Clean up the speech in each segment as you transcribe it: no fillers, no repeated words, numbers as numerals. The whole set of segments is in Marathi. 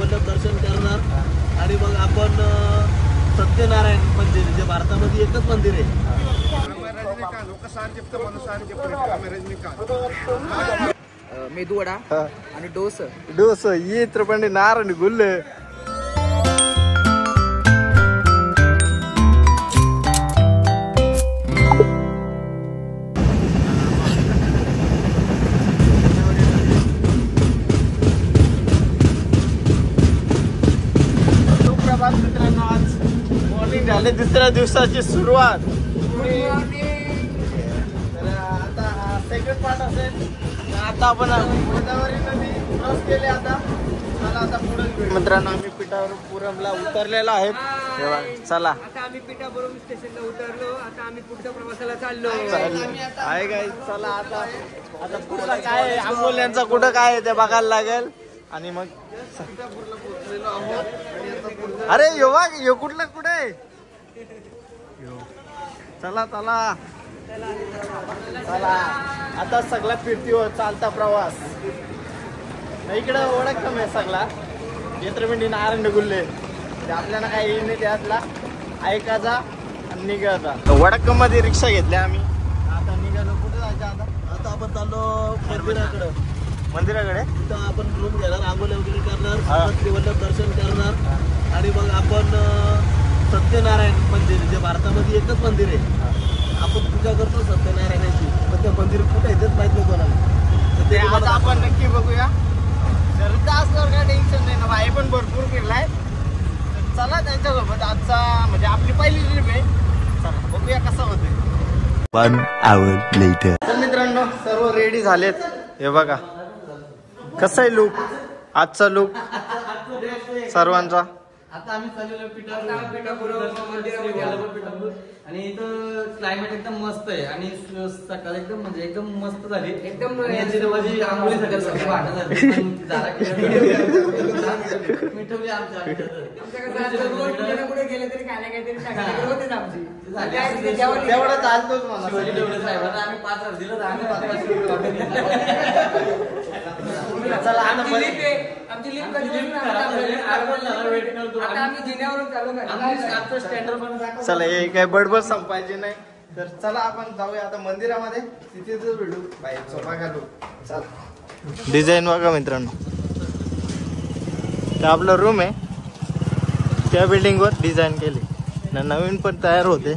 वल्लभ दर्शन करणार आणि मग आपण सत्यनारायण मंदिर जे भारतामध्ये एकच मंदिर आहे. मेदू वडा आणि डोस ಈ ತ್ರಪಂಡಿ ನಾರನ್ನು ಗುಲ್ಲು मित्रांनो आज मॉर्निंग झाले दुसऱ्या दिवसाची सुरुवात. तर आता सेकंड पार्ट असेल. आता आपण गोदावरी नदी क्रॉस केले. आता चला आता पुढे मित्रांनो आम्ही पिठापुरमला उतरलेलो आहेत. चला आता आम्ही पिठापुरम स्टेशनला उतरलो. आता आम्ही पुढच्या प्रवासाला चाललो आहे काय. चला आता आता पुढचा काय आंबोल्यांचा कुठं काय आहे ते बघायला लागेल. आणि मग अरे यो बघ यो कुठला कुठे आहे. चला चला चला आता सगळा फिरतीवर चालता प्रवास. इकडे ओळख कमी आहे सगळा छत्रपती नारायण गुल्ले ते आपल्याला काही येईल नाही. त्यातला ऐकायचा आणि निघायचा. वडक्कम मध्ये रिक्षा घेतल्या आम्ही. आता निघालो. कुठे जायचं आता. आता आपण चाललो मंदिराकडे. तिथं आपण रूम घेणार, आंघोळ्या वगैरे करणार, वल्लभ दर्शन करणार आणि मग आपण सत्यनारायण मंदिर जे भारतामध्ये एकच मंदिर आहे. आपण पूजा करतो सत्यनारायणाची. पण ते मंदिर कुठे येतच माहित नाही कोणाला. ते आता आपण नक्की बघूया. गर्दी असल्यावर काय टेन्शन नाही ना. भाई पण भरपूर फिरलाय. चला त्यांच्यासोबत आजचा म्हणजे आपली पहिली ट्रिप आहे. चला बघूया कसं होते. 1 hour later. तर मित्रांनो सर्व रेडी झालेत. हे बघा कसा आहे लुक आजचा लुक सर्वांचा. आता आम्ही चाललेलो पिठापुरम मंदिरामध्ये आणि इथं क्लायमेट एकदम मस्त आहे आणि सकाळ एकदम म्हणजे एकदम मस्त झाली. एकदम याची आंघोळीसाठी सगळी वाटत झाली. मिठवली आमच्या कुठे गेले तरी काय नाही काहीतरी होते आमची तेवढं चालतोच मला. साहेबांना आम्ही 5,000 दिलं. आम्ही 5,000 चला आमची लिफ्ट आता आम्ही जिन्यावरून चालू स्टँडर्ड. चला हे काय बडबड संपायची नाही. तर चला आपण जाऊया आता मंदिरामध्ये. तिथेच भेटू बाहेर सोफा घालू. चला डिझाईन बघा मित्रांनो. ते आपलं रूम आहे. त्या बिल्डिंग वर डिझाईन केली ना. नवीन पण तयार होते.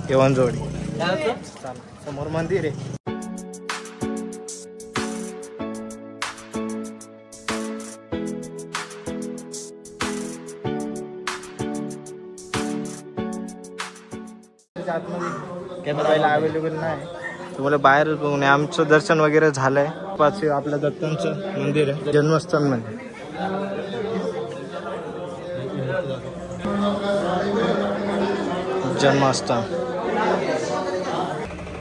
येवन जोडी. समोर मंदिर आहे. कॅमेरा अवेलेबल नाही. तुम्हाला बाहेरच बघून आमचं दर्शन वगैरे झालंय. पाचशे आपल्या दत्तांचं मंदिर आहे. जन्मस्थान मंदिर. जन्मस्थान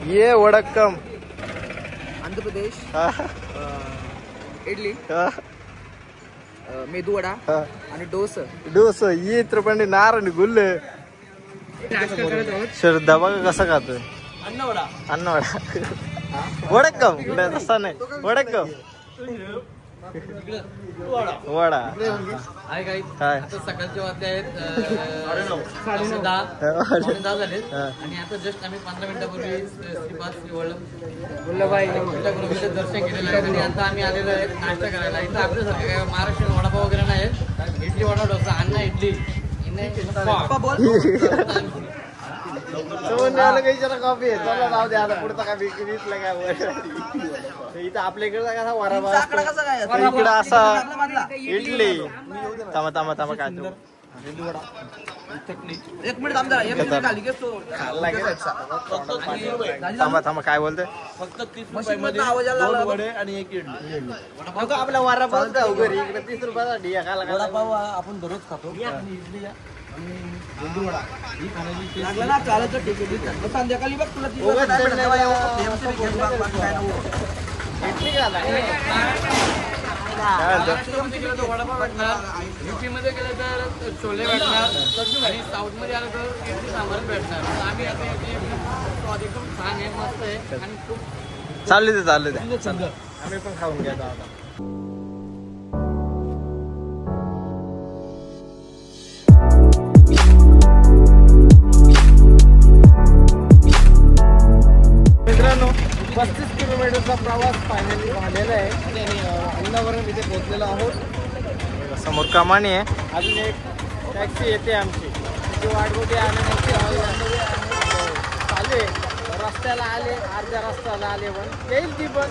ये वडक्कम आंध्र प्रदेश. इडली मेदू वडा आणि डोस ये त्रपंडी नारळ गुल्ले. श्रद्धा बघा कसा खातोय. अन्नवडा वडक्कम तसा नाही. वडक्कम वडा आहे काय. आता सकाळचे वाजले आहेत 10:10 झाले आणि आता जस्ट आम्ही 15 मिनिटापूर्वी श्री वल्लभाई दर्शन केलेलं आहे. आणि आता आम्ही आलेलो आहे नाश्ता करायला. इथं आपल्यासारखं काय महाराष्ट्रीयन वडापाव वगैरे नाही. इडली वडा डोसा अन्न इडली कॉफी आहे. चला जाऊ दे आता पुढचा काय विकलीतलं काय. इथं आपल्या इकडचा कसा वराबा इकडं असा इडली. थांबा थांबा थांबा काय एक मिनिट थांबा थांबा काय बोलतोय. फक्त 30 रुपये वडे आणि एक इडली. आपला वरापाव का घरी इकडे 30 रुपयाचा वडापाव आपण दररोज खातो. इडली संध्याकाळी बघ तुला वडापाव भेटणार. युपी मध्ये गेलं तर छोले भेटणार आणि साऊथ मध्ये आलं तर इडली सांबार भेटणार. आम्ही आता एकदम छान आहे मस्त आहे आणि खूप चालू दे आम्ही पण खाऊन घ्या आता. मित्रांनो 35 किलोमीटरचा प्रवास फायनली झालेला आहे आणि अंदावरून इथे पोहोचलेलो आहोत. समोर कमानी आहे. अजून एक टॅक्सी येते आमची, त्याची वाट बघूया आणि चालू रस्त्याला आले, अर्ध्या रस्त्याला आले पण येईल ती पण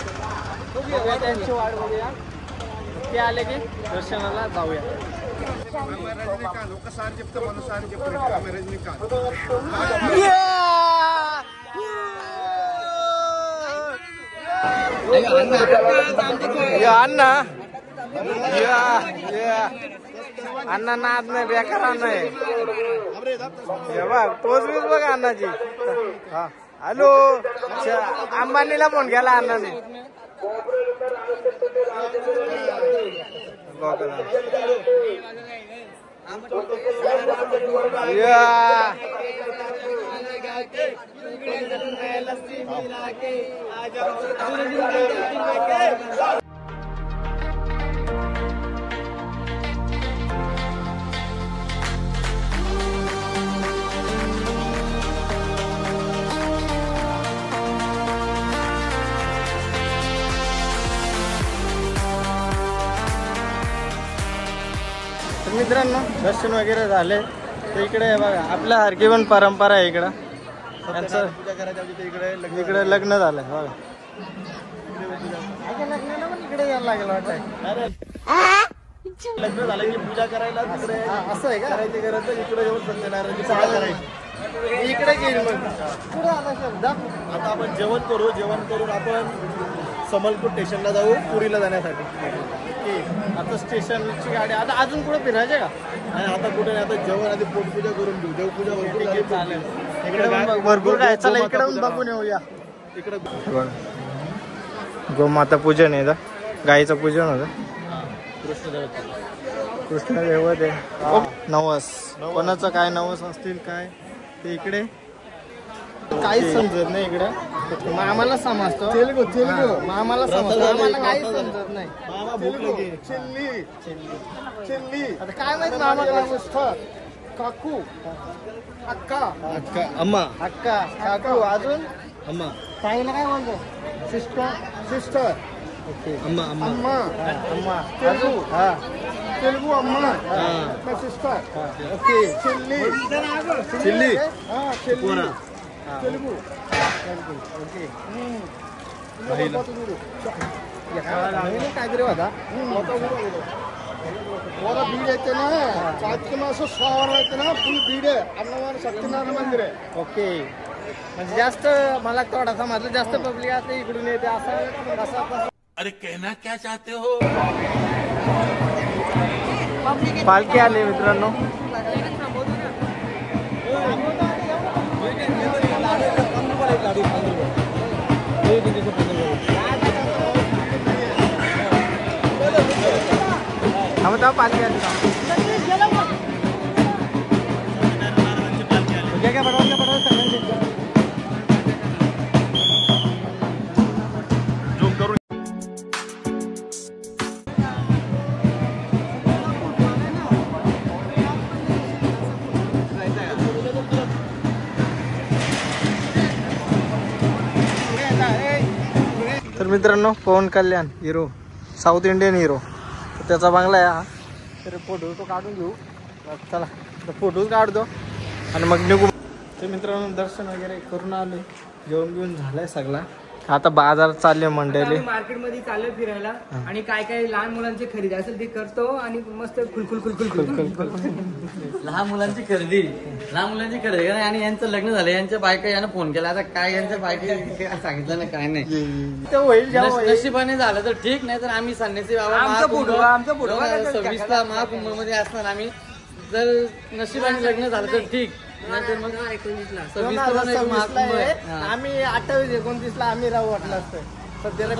बघूया, त्यांची वाट बघूया. ते आले की दर्शनाला जाऊया. अण्णा नाद नाही बेकार अण्णा आहे बघ, तोच वीज बघा अण्णाची. हा हॅलो, अंबानीला फोन केला अण्णाने. मित्रांनो दर्शन वगैरे झाले तर इकडे बघा आपल्या सारखी पण परंपरा आहे इकडं. त्यांचं इकडे लग्न झालंय बघा. लग्नाला पण इकडे यायला लागलं वाटतं. लग्न झालं की पूजा करायला तिकडे असं आहे का करायची गरज, इकडे येऊन सत्यनारायणची पूजा करायची. इकडे गेली मग पुढे आला शब्द. आता आपण जेवण करून आपण समलपूर स्टेशनला जाऊ पुरीला जाण्यासाठी. आता स्टेशनची गाडी आता अजून कुठे फिरायचे का नाही, आता कुठे नाही. आता जेवण आधी पोटपूजा करून घेऊ, देवपूजा वगैरे चालेल. इकडे भरपूर काय, चला इकडे बघून येऊया. इकडे गोमाता पूजन आहे, गाईचं पूजन होतं. कृष्ण देवत आहे. नवस कोणाचं काय नवस असतील काय ते इकडे काहीच समजत नाही. इकडे आम्हाला समजतो तेलगू आम्हाला समजतो, आम्हाला काहीच समजत नाही. चिल्ली आता काय माहिती मामा. काकू अक्का अम्मा अक्का काकू अजून अम्मा ताईला काय म्हणतो सिस्टर ओके अम्मा अम्मा तेलगू तेलगू अम्मा सिस्टर ओके चिल्ली तेलगू ओके काहीतरी होता बीड येते ना कार्तिक मास स्वार येते ना फुल बीड आहे. अन्नवार सत्यनारायण मंदिर आहे. ओके म्हणजे जास्त मला थोडासा म्हटलं जास्त पब्लिक असते इकडून येते असं. अरे कहना क्या चाहते हो. पालखी आली मित्रांनो. पालखी आली काय पडवा झूम करून. तर मित्रांनो पवन कल्याण हिरो, साऊथ इंडियन हिरो, त्याचा बंगला आहे हा. तर फोटो तो काढून घेऊ. चला फोटोच काढतो आणि मग निघू. तर मित्रांनो दर्शन वगैरे करून आले, जेवण बिवून झालंय सगळा. आता बाजार चालले मंडळी, मार्केटमध्ये चालले फिरायला आणि काय काय लहान मुलांची खरेदी असेल ती करतो आणि मस्त खुलखुल. लहान मुलांची खरेदी आणि यांचं लग्न झालं. यांच्या बायका यानं फोन केला. आता काय यांच्या बायका सांगितलं ना काय नाही. ते होईल नशिबाने झालं तर ठीक, नाही तर आम्ही संन्यासी बाबा 26ला महाकुंभ मध्ये असणार आम्ही. जर नशिबाने लग्न झालं तर ठीक, नाहीतर मग 26ला आम्ही 28-29ला आम्ही राहू वाटलं असतं. सध्याला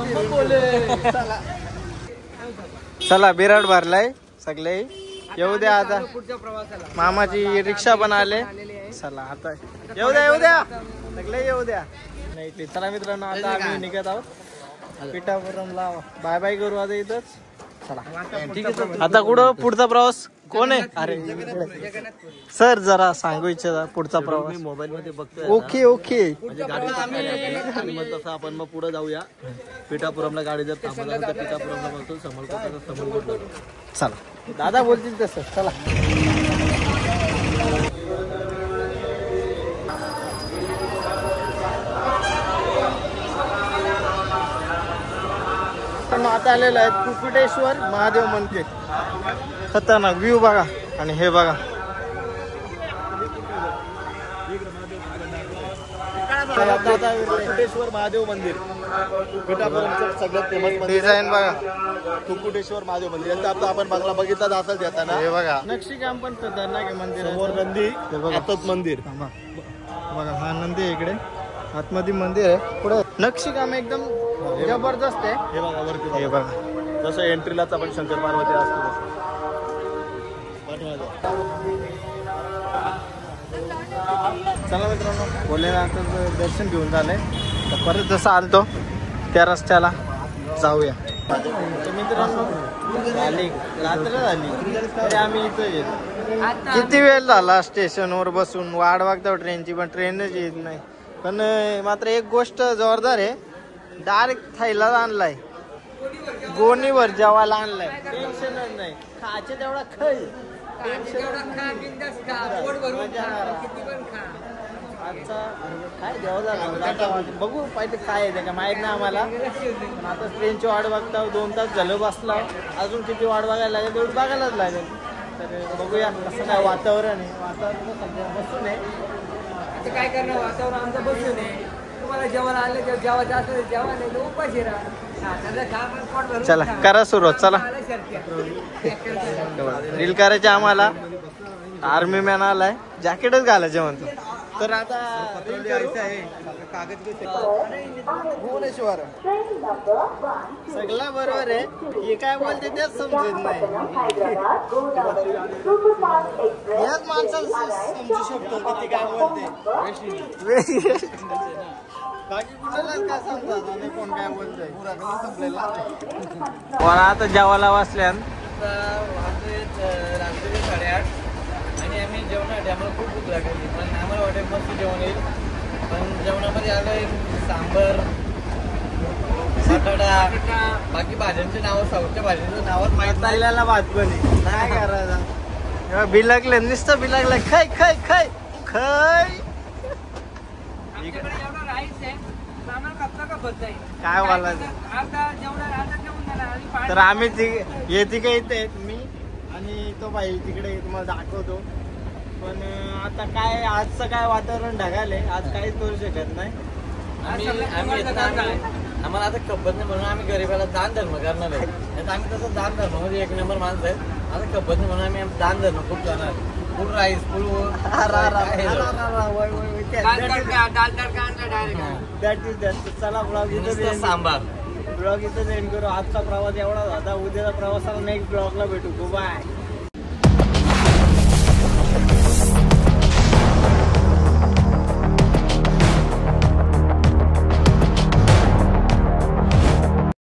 चला बिराड भरलाय सगळे. येऊ द्या आता पुढच्या प्रवासाला. मामाची रिक्षा पण आले. चला आता येऊ द्या सगळे येऊ द्या. नाही चला मित्रांनो आता आम्ही निघत आहोत. पिठापुरमला बाय बाय करू आता इथंच. चला ठीक आहे. आता कुठं पुढचा प्रवास कोण आहे? अरे सर जरा सांगू इच्छिता पुढचा प्रवास. मोबाईल मध्ये बघतोय ओके ओके म्हणजे गाडी आणि मग तसं आपण मग पुढे जाऊया. पिठापुरमला गाडी जर थांबवला तर पिठापुरमला बसतो, समोर चला दादा बोलतील तसं. चला आता आलेलं आहे कुकुटेश्वर महादेव मंदिर. खतरनाक व्ह्यू बघा. आणि हे बघा कुकुटेश्वर महादेव मंदिर पिठापुरमचं सगळ्यात फेमस मंदिर. डिझाईन बघा. कुकुटेश्वर महादेव मंदिर यांचा आता आपण बांगला बघितला जाताच येताना. हे बघा नक्षीकाम पण खतरनाक आहे मंदिर. समोर नंदी आतच मंदिर. बघा हा नंदी आहे इकडे आतमध्ये मंदिर आहे. पुढे नक्षीकाम एकदम जबरदस्त आहे. हे बघा वरती हे बघा. बघा जसं एंट्रीलाच आपण शंकर पार्वती असतो तसं. चला मित्रांनो भोलेनाथाचं दर्शन घेऊन झालंय. तर परत जसं आलतो त्या रस्त्याला जाऊया. तर मित्रांनो झाली रात्र झाली तरी आम्ही इथं येतो. किती वेळ झाला स्टेशनवर बसून वाट बघतो ट्रेनची पण ट्रेनच येत नाही. पण मात्र एक गोष्ट जोरदार आहे. डायरेक्ट थैला आणलाय गोणीवर जेवायला आणलाय. टेन्शनच नाही. खायचे तेवढा खाय. आजचा काय देवा बघू पाहिजे काय आहे का माहित नाही आम्हाला. पण आता ट्रेनची वाट बघता 2 तास झालं बसला. अजून किती वाट बघायला लागेल तेवढी बघायलाच लागेल. तर बघूया कसं काय वातावरण आहे. वातावरण सध्या बसून आहे. काय करणार वातावरण आमचं बसून आहे. तुम्हाला जेवण आलं जेवायचं असलं जेवण नाही तर उपाशी राहा. चला करा सुरुवात. चला रील करायचे आम्हाला. आर्मी मॅन आलाय जॅकेटच घालायचे म्हणतो. तर आता भुवनेश्वर सगळं बरोबर आहे. हे काय बोलते तेच समजत नाही. याच माणसाला समजू शकतो किती काय बोलते. बाकी कुणालाच काय समजत आणि कोण काय बोलतोय. मला आता जेवायला वाचल्यान रात्री 8:30 आणि आम्ही जेवणासाठी आम्हाला खूप भूक लागली. पण आम्हाला वाटेल मस्त जेवण येईल. पण जेवणामध्ये आलं सांबर बटाटा बाकी भाज्यांची नावं साऊथच्या भाज्यांचं नावच माहित नाही. ताईला भात पण नाही करायचा. बिलगले नुसतं बिलगलं खाय खाय खाय खाय. काय बोलायचं. तर आम्ही येते का इथे मी आणि तो बाई तिकडे तुम्हाला दाखवतो. पण आता काय आजचं काय वातावरण ढगाले. आज काहीच करू शकत नाही. आम्हाला आता कब्बत नाही म्हणून आम्ही गरीबाला दान धर्म करणार आहे. नाही तर आम्ही तसं दान धर्म म्हणजे 1 नंबर माणसं आहे. आता कब्बत नाही म्हणून आम्ही दान धर्म खूप जाणार. फुल राईस फुल चला ब्लॉग इथं सांबार ब्लॉग इथं एंड करू. आजचा प्रवास एवढा होता. उद्याचा प्रवासाला नेक्स्ट ब्लॉगला भेटू. बाय.